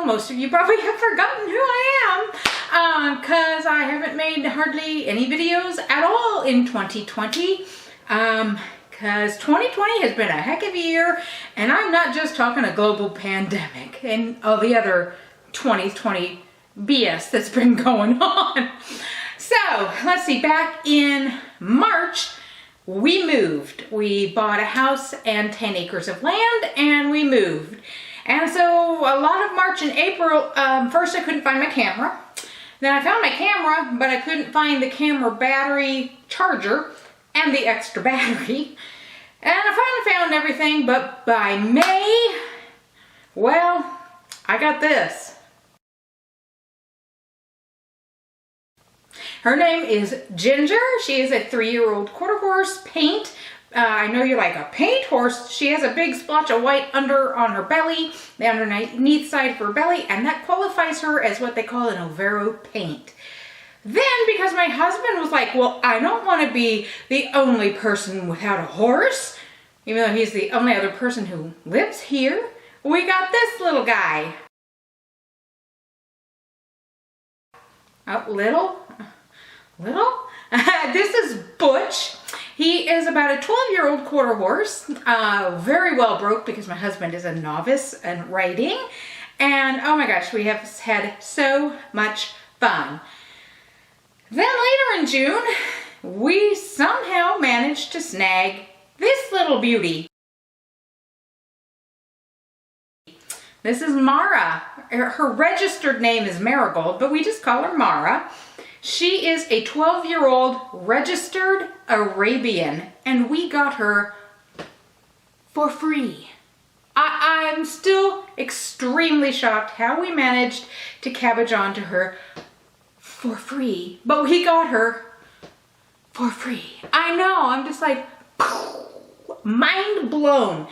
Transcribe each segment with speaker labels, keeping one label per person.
Speaker 1: channel, most of you probably have forgotten who I am because I haven't made hardly any videos at all in 2020 because 2020 has been a heck of a year, and I'm not just talking a global pandemic and all the other 2020 BS that's been going on. So let's see, back in March, we moved. We bought a house and 10 acres of land, and we moved. And so a lot of March and April, first I couldn't find my camera. Then I found my camera, but I couldn't find the camera battery charger and the extra battery. And I finally found everything, but by May, well, I got this. Her name is Ginger. She is a 3-year-old quarter horse paint. I know you're like, a paint horse? She has a big splotch of white under on her belly, the underneath side of her belly, and that qualifies her as what they call an Overo paint. Then, because my husband was like, well, I don't want to be the only person without a horse, even though he's the only other person who lives here, we got this little guy. Oh, little? This is Butch. He is about a 12-year-old quarter horse, very well broke because my husband is a novice in riding, and oh my gosh, we have had so much fun. Then later in June, we somehow managed to snag this little beauty. This is Mara. Her registered name is Marigold, but we just call her Mara. She is a 12-year-old registered Arabian, and we got her for free. I'm still extremely shocked how we managed to cabbage onto her for free, but we got her for free. I know, I'm just like, mind blown.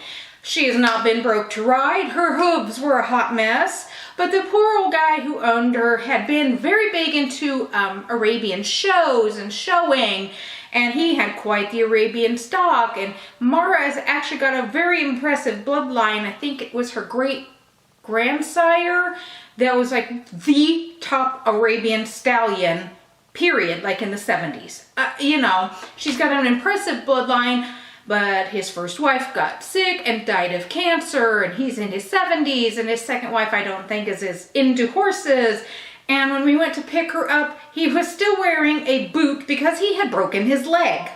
Speaker 1: She has not been broke to ride. Her hooves were a hot mess. But the poor old guy who owned her had been very big into Arabian shows and showing, and he had quite the Arabian stock. And Mara has actually got a very impressive bloodline. I think it was her great-grandsire that was like the top Arabian stallion, period, like in the 70s. You know, she's got an impressive bloodline. But his first wife got sick and died of cancer, and he's in his 70s, and his second wife, I don't think, is as into horses. And when we went to pick her up, he was still wearing a boot because he had broken his leg.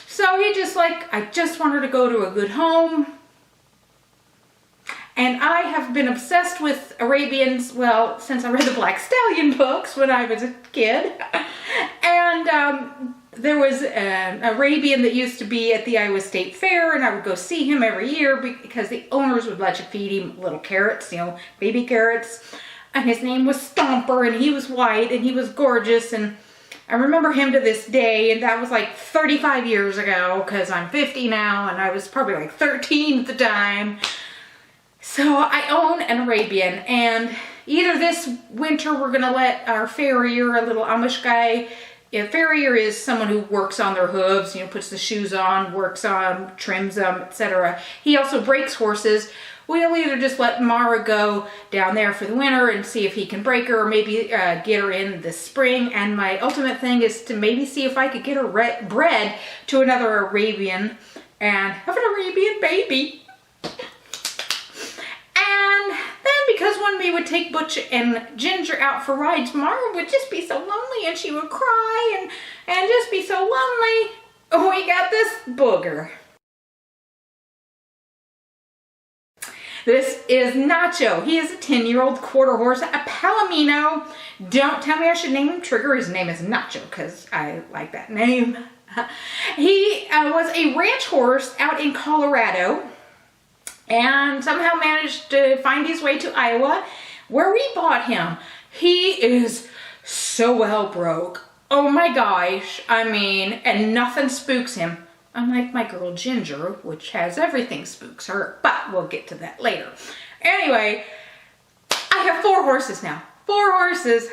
Speaker 1: So he just like, I just want her to go to a good home. And I have been obsessed with Arabians, well, since I read the Black Stallion books when I was a kid. And there was an Arabian that used to be at the Iowa State Fair, and I would go see him every year because the owners would let you feed him little carrots, you know, baby carrots. And his name was Stomper, and he was white, and he was gorgeous, and I remember him to this day, and that was like 35 years ago, because I'm 50 now, and I was probably like 13 at the time. So I own an Arabian, and either this winter we're going to let our farrier, a little Amish guy. A farrier is someone who works on their hooves, you know, puts the shoes on, works on, trims them, etc. He also breaks horses. We'll either just let Mara go down there for the winter and see if he can break her, or maybe get her in this spring. And my ultimate thing is to maybe see if I could get her bred to another Arabian and have an Arabian baby. And then, because when we would take Butch and Ginger out for rides, Mara would just be so lonely, and she would cry and just be so lonely. We got this booger. This is Nacho. He is a 10-year-old quarter horse, a Palomino. Don't tell me I should name him Trigger. His name is Nacho because I like that name. He was a ranch horse out in Colorado, and somehow managed to find his way to Iowa, where we bought him. He is so well broke. Oh my gosh. I mean, and nothing spooks him. Unlike my girl Ginger, which has everything spooks her, but we'll get to that later. Anyway, I have 4 horses now. 4 horses.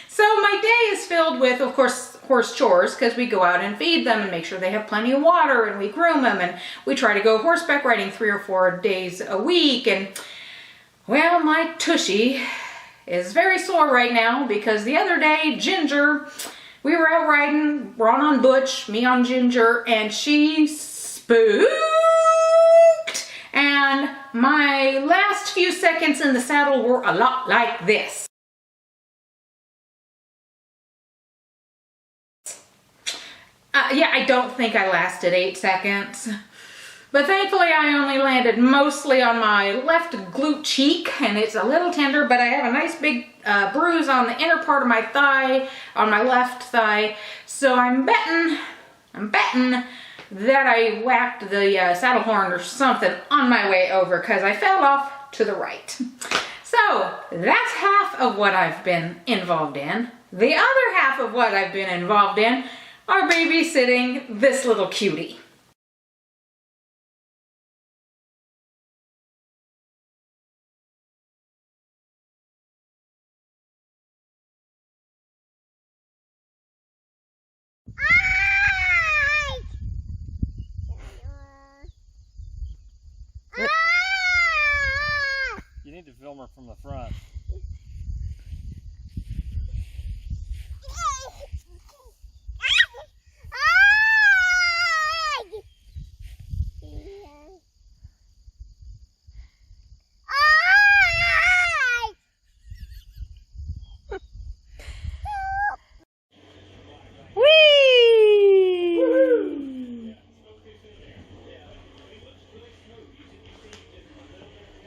Speaker 1: So my day is filled with, of course, horse chores, because we go out and feed them and make sure they have plenty of water, and we groom them, and we try to go horseback riding 3 or 4 days a week. And Well, my tushy is very sore right now because the other day, Ginger, we were out riding, Ron on Butch, me on Ginger, and she spooked. And my last few seconds in the saddle were a lot like this. Yeah, I don't think I lasted 8 seconds. But thankfully I only landed mostly on my left glute cheek, and it's a little tender, but I have a nice big bruise on the inner part of my thigh, on my left thigh. So I'm betting that I whacked the saddle horn or something on my way over because I fell off to the right. So that's half of what I've been involved in. The other half of what I've been involved in are babysitting this little cutie.
Speaker 2: You need to film her from the front.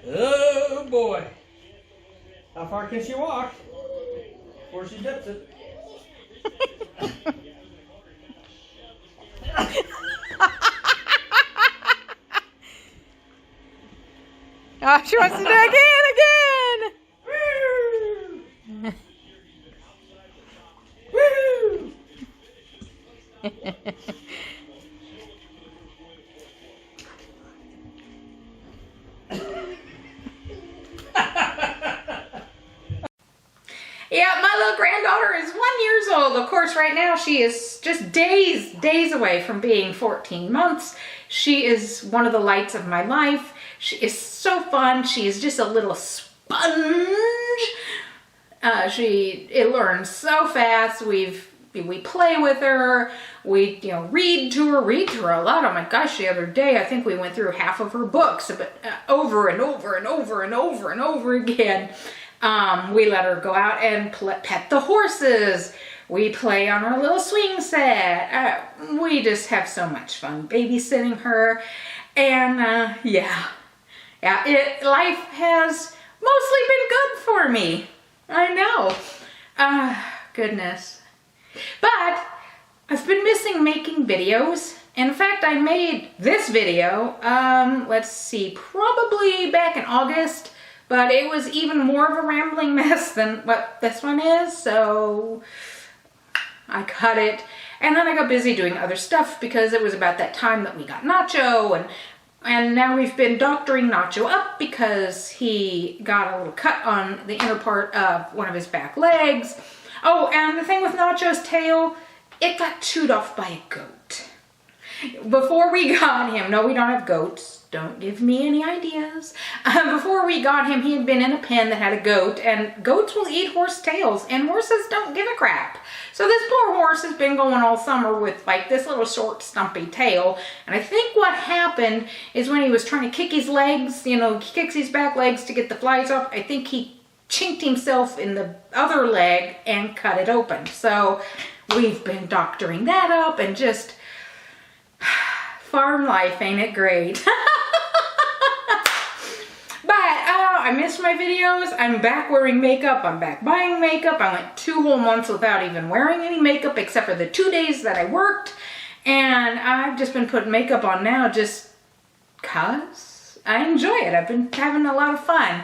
Speaker 2: Oh boy! How far can she walk before she dips it?
Speaker 1: Oh, she wants to do it again! Woo! Yeah, my little granddaughter is 1 year old. Of course, right now she is just days away from being 14 months. She is one of the lights of my life. She is so fun. She is just a little sponge. It learns so fast. We play with her. We read to her a lot. Oh my gosh, the other day I think we went through half of her books, but over and over again. We let her go out and pet the horses. We play on our little swing set. We just have so much fun babysitting her. And life has mostly been good for me. I know. Goodness. But I've been missing making videos. In fact, I made this video, let's see, probably back in August. But it was even more of a rambling mess than what this one is, so I cut it. And then I got busy doing other stuff because it was about that time that we got Nacho, and now we've been doctoring Nacho up because he got a little cut on the inner part of one of his back legs. Oh, and the thing with Nacho's tail, it got chewed off by a goat. Before we got him, no, we don't have goats. Don't give me any ideas. Before we got him, he had been in a pen that had a goat, and goats will eat horse tails, and horses don't give a crap. So this poor horse has been going all summer with like this little short stumpy tail, and I think what happened is when he was trying to kick his legs, he kicks his back legs to get the flies off, I think he chinked himself in the other leg and cut it open. So we've been doctoring that up and just farm life, ain't it great? But I missed my videos. I'm back wearing makeup. I'm back buying makeup. I went 2 whole months without even wearing any makeup except for the 2 days that I worked. And I've just been putting makeup on now just cause I enjoy it. I've been having a lot of fun.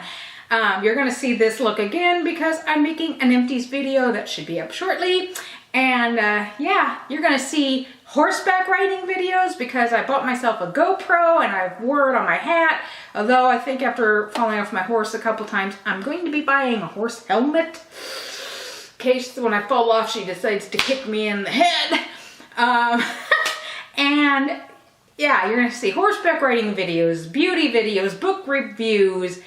Speaker 1: You're going to see this look again because I'm making an empties video that should be up shortly. And yeah, you're going to see horseback riding videos because I bought myself a GoPro and I wore it on my hat. Although I think after falling off my horse a couple times, I'm going to be buying a horse helmet. In case when I fall off, she decides to kick me in the head. And yeah, you're going to see horseback riding videos, beauty videos, book reviews,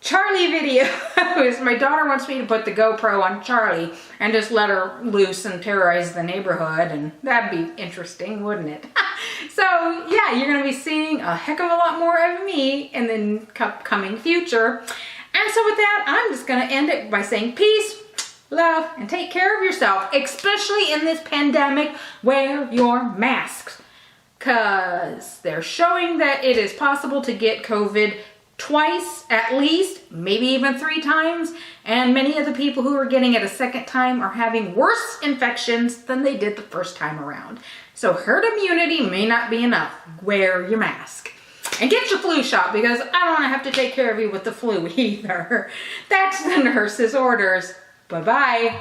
Speaker 1: Charlie videos. My daughter wants me to put the GoPro on Charlie and just let her loose and terrorize the neighborhood, and that'd be interesting, wouldn't it? So yeah, you're gonna be seeing a heck of a lot more of me in the coming future. And so with that, I'm just gonna end it by saying peace, love, and take care of yourself, especially in this pandemic. Wear your masks, because they're showing that it is possible to get COVID twice at least, maybe even 3 times, and many of the people who are getting it a second time are having worse infections than they did the first time around. So herd immunity may not be enough. Wear your mask. And get your flu shot, because I don't want to have to take care of you with the flu either. That's the nurse's orders. Bye-bye.